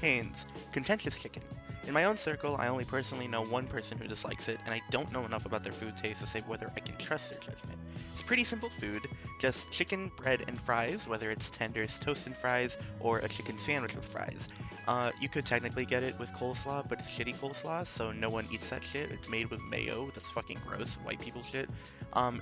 Cane's contentious chicken. In my own circle, I only personally know one person who dislikes it, and I don't know enough about their food taste to say whether I can trust their judgment. It's a pretty simple food, just chicken, bread, and fries, whether it's tenders, toasted fries, or a chicken sandwich with fries. You could technically get it with coleslaw, but it's shitty coleslaw, so no one eats that shit. It's made with mayo. That's fucking gross. White people shit.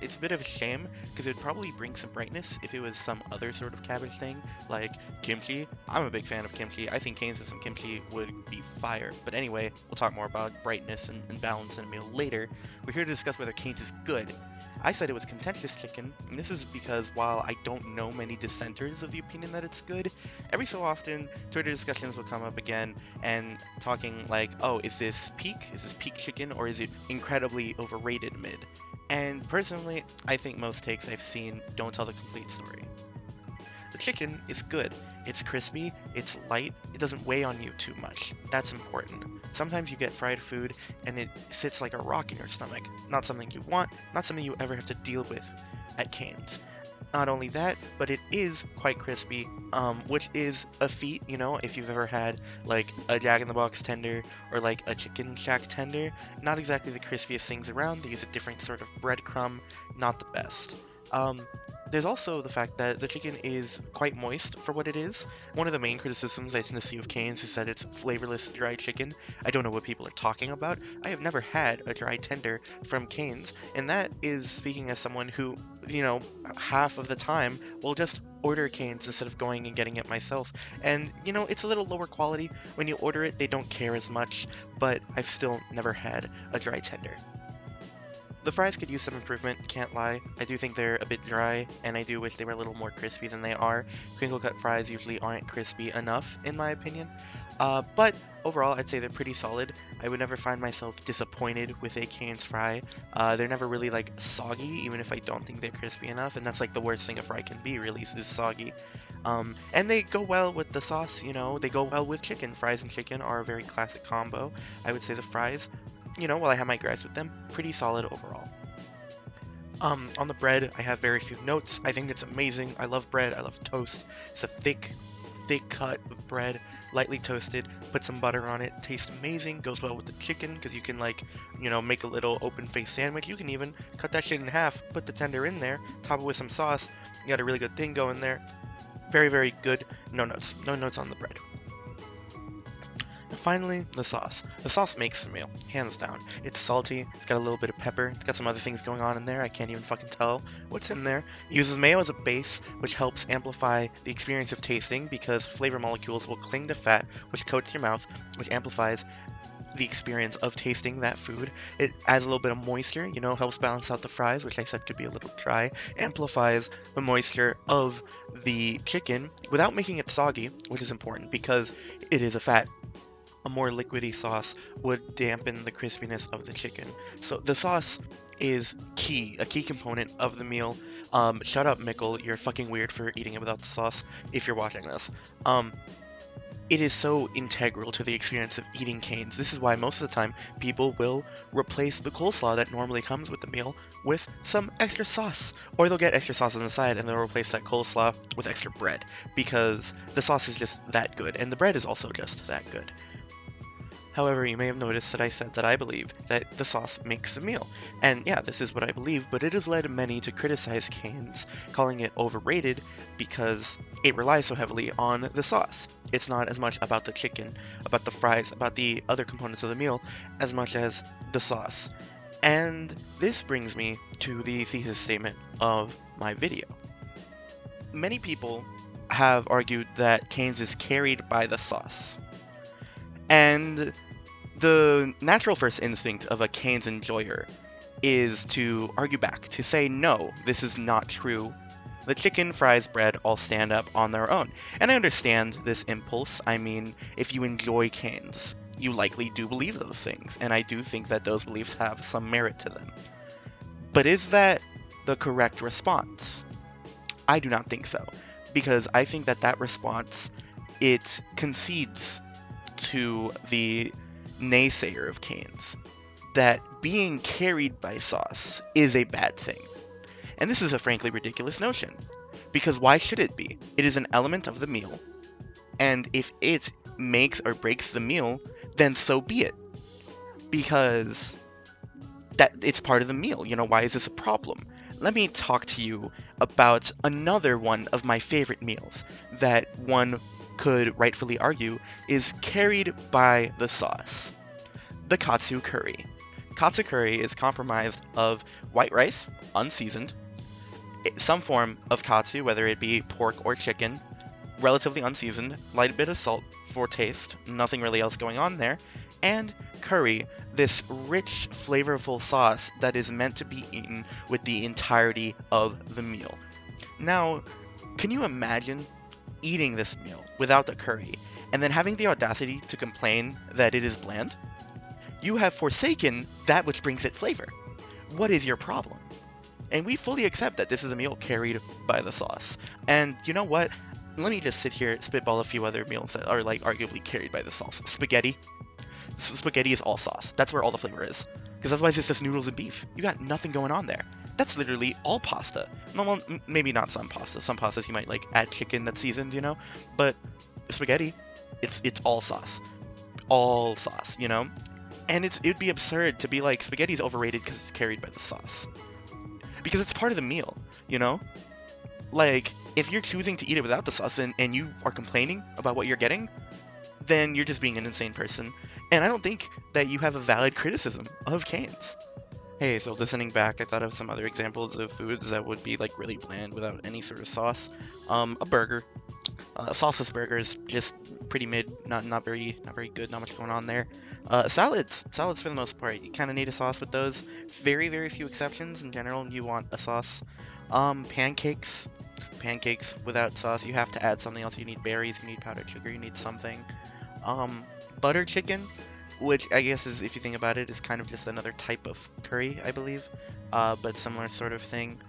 It's a bit of a shame, because it would probably bring some brightness if it was some other sort of cabbage thing, like kimchi. I'm a big fan of kimchi. I think Cane's with some kimchi would be fire. But anyway, we'll talk more about brightness and balance in a meal later. We're here to discuss whether Cane's is good. I said it was contentious chicken, and this is because while I don't know many dissenters of the opinion that it's good, every so often Twitter discussions will come up again and talking like, oh, is this peak? Is this peak chicken, or is it incredibly overrated mid? And personally, I think most takes I've seen don't tell the complete story. The chicken is good. It's crispy, it's light, it doesn't weigh on you too much. That's important. Sometimes you get fried food and it sits like a rock in your stomach. Not something you want, not something you ever have to deal with at Cane's. Not only that, but it is quite crispy, which is a feat, you know, if you've ever had like a Jack in the Box tender or like a Chicken Shack tender. Not exactly the crispiest things around. They use a different sort of breadcrumb, not the best. There's also the fact that the chicken is quite moist for what it is. One of the main criticisms I tend to see of Cane's is that it's flavorless dry chicken. I don't know what people are talking about. I have never had a dry tender from Cane's, and that is speaking as someone who, you know, half of the time will just order Cane's instead of going and getting it myself. And, you know, it's a little lower quality. When you order it, they don't care as much, but I've still never had a dry tender. The fries could use some improvement, can't lie. I do think they're a bit dry, and I do wish they were a little more crispy than they are. Crinkle cut fries usually aren't crispy enough, in my opinion. But overall, I'd say they're pretty solid. I would never find myself disappointed with a Cane's fry. They're never really like soggy, even if I don't think they're crispy enough, and that's like the worst thing a fry can be, really, is soggy. And they go well with the sauce, you know, they go well with chicken. Fries and chicken are a very classic combo. I would say the fries, you know, while I have my gripes with them, pretty solid overall. On the bread, I have very few notes. I think it's amazing. I love bread. I love toast. It's a thick, thick cut of bread, lightly toasted. Put some butter on it. Tastes amazing. Goes well with the chicken because you can, like, you know, make a little open-faced sandwich. You can even cut that shit in half, put the tender in there, top it with some sauce. You got a really good thing going there. Very, very good. No notes. No notes on the bread. And finally, the sauce. The sauce makes the meal, hands down. It's salty, it's got a little bit of pepper, it's got some other things going on in there, I can't even fucking tell what's in there. It uses mayo as a base, which helps amplify the experience of tasting because flavor molecules will cling to fat, which coats your mouth, which amplifies the experience of tasting that food. It adds a little bit of moisture, you know, helps balance out the fries, which I said could be a little dry, amplifies the moisture of the chicken without making it soggy, which is important because it is a fat. A more liquidy sauce would dampen the crispiness of the chicken. So the sauce is key, a key component of the meal. Shut up, Mickle. You're fucking weird for eating it without the sauce if you're watching this. It is so integral to the experience of eating Cane's. This is why most of the time people will replace the coleslaw that normally comes with the meal with some extra sauce. Or they'll get extra sauce on the side and they'll replace that coleslaw with extra bread because the sauce is just that good and the bread is also just that good. However, you may have noticed that I said that I believe that the sauce makes the meal. And yeah, this is what I believe, but it has led many to criticize Cane's, calling it overrated because it relies so heavily on the sauce. It's not as much about the chicken, about the fries, about the other components of the meal, as much as the sauce. And this brings me to the thesis statement of my video. Many people have argued that Cane's is carried by the sauce. And the natural first instinct of a Cane's enjoyer is to argue back, to say, no, this is not true. The chicken, fries, bread all stand up on their own. And I understand this impulse. I mean, if you enjoy Cane's, you likely do believe those things. And I do think that those beliefs have some merit to them. But is that the correct response? I do not think so. Because I think that that response, it concedes to the naysayer of Cane's that being carried by sauce is a bad thing. And this is a frankly ridiculous notion, because why should it be? It is an element of the meal. And if it makes or breaks the meal, then so be it. Because that it's part of the meal. Why is this a problem? Let me talk to you about another one of my favorite meals that one could rightfully argue is carried by the sauce. The katsu curry. Katsu curry is comprised of white rice, unseasoned, some form of katsu, whether it be pork or chicken, relatively unseasoned, light bit of salt for taste, nothing really else going on there, and curry, this rich, flavorful sauce that is meant to be eaten with the entirety of the meal. Now, can you imagine eating this meal without the curry and then having the audacity to complain that it is bland? You have forsaken that which brings it flavor. What is your problem? And we fully accept that this is a meal carried by the sauce. And you know what? Let me just sit here and spitball a few other meals that are like arguably carried by the sauce. Spaghetti. Spaghetti is all sauce. That's where all the flavor is. Because otherwise it's just noodles and beef. You got nothing going on there. That's literally all pasta. No, well, maybe not some pasta. Some pastas you might like add chicken that's seasoned. But spaghetti, it's all sauce. All sauce. And it'd be absurd to be like spaghetti's overrated because it's carried by the sauce. Because it's part of the meal. Like, if you're choosing to eat it without the sauce and you are complaining about what you're getting, then you're just being an insane person. And I don't think that you have a valid criticism of Cane's. Hey, so listening back, I thought of some other examples of foods that would be like really bland without any sort of sauce. A burger. Sauceless burgers, just pretty mid, not very good, not much going on there. Salads for the most part, you kind of need a sauce with those. Very, very few exceptions. In general, you want a sauce. Pancakes without sauce, you have to add something else. You need berries, you need powdered sugar, you need something. Butter chicken, which I guess is, if you think about it, is kind of just another type of curry, I believe. But similar sort of thing.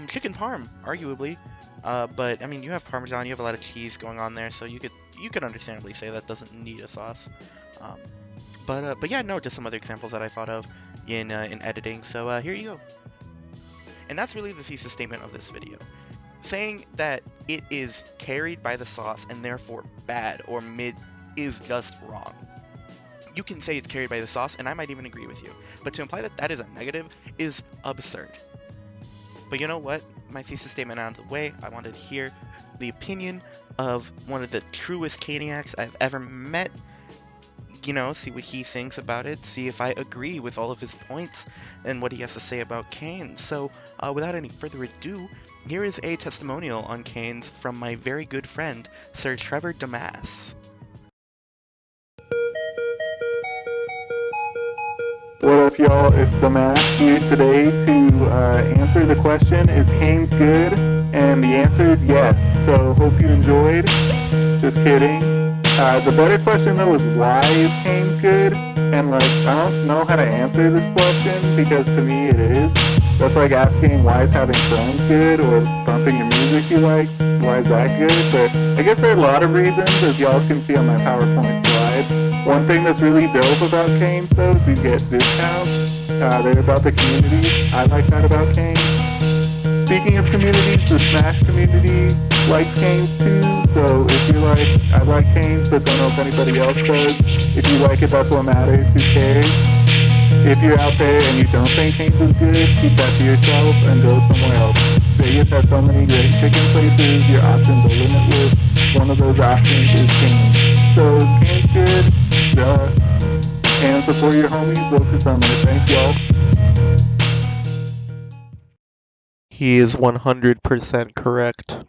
Chicken parm, arguably. But I mean, you have Parmesan, you have a lot of cheese going on there, so you could understandably say that doesn't need a sauce. But yeah, no, just some other examples that I thought of in editing. So here you go. And that's really the thesis statement of this video, saying that it is carried by the sauce and therefore bad or mid is just wrong. You can say it's carried by the sauce, and I might even agree with you, but to imply that that is a negative is absurd. But you know what? My thesis statement out of the way, I wanted to hear the opinion of one of the truest Caniacs I've ever met. See what he thinks about it, see if I agree with all of his points and what he has to say about Cane's. So, without any further ado, here is a testimonial on Cane's from my very good friend, Sir Trevor Damass. What up, y'all? It's Damass here today to answer the question, is Cane's good? And the answer is yes. So, hope you enjoyed. Just kidding. The better question though is why is Cane's good? And like, I don't know how to answer this question because to me it is. That's like asking why is having friends good or bumping your music you like, why is that good? But I guess there are a lot of reasons, as y'all can see on my PowerPoint slide. One thing that's really dope about Cane's though is you get discounts. They're about the community. I like that about Cane's. Speaking of communities, the Smash community likes Cane's too, so if you're like, I like Cane's but don't know if anybody else does, if you like it, that's what matters, who cares? If you're out there and you don't think Cane's is good, keep that to yourself and go somewhere else. Vegas has so many great chicken places, your options are limitless. One of those options is Cane's. So is Cane's good? And support your homies, vote for Summer. Thanks, y'all. He is 100% correct.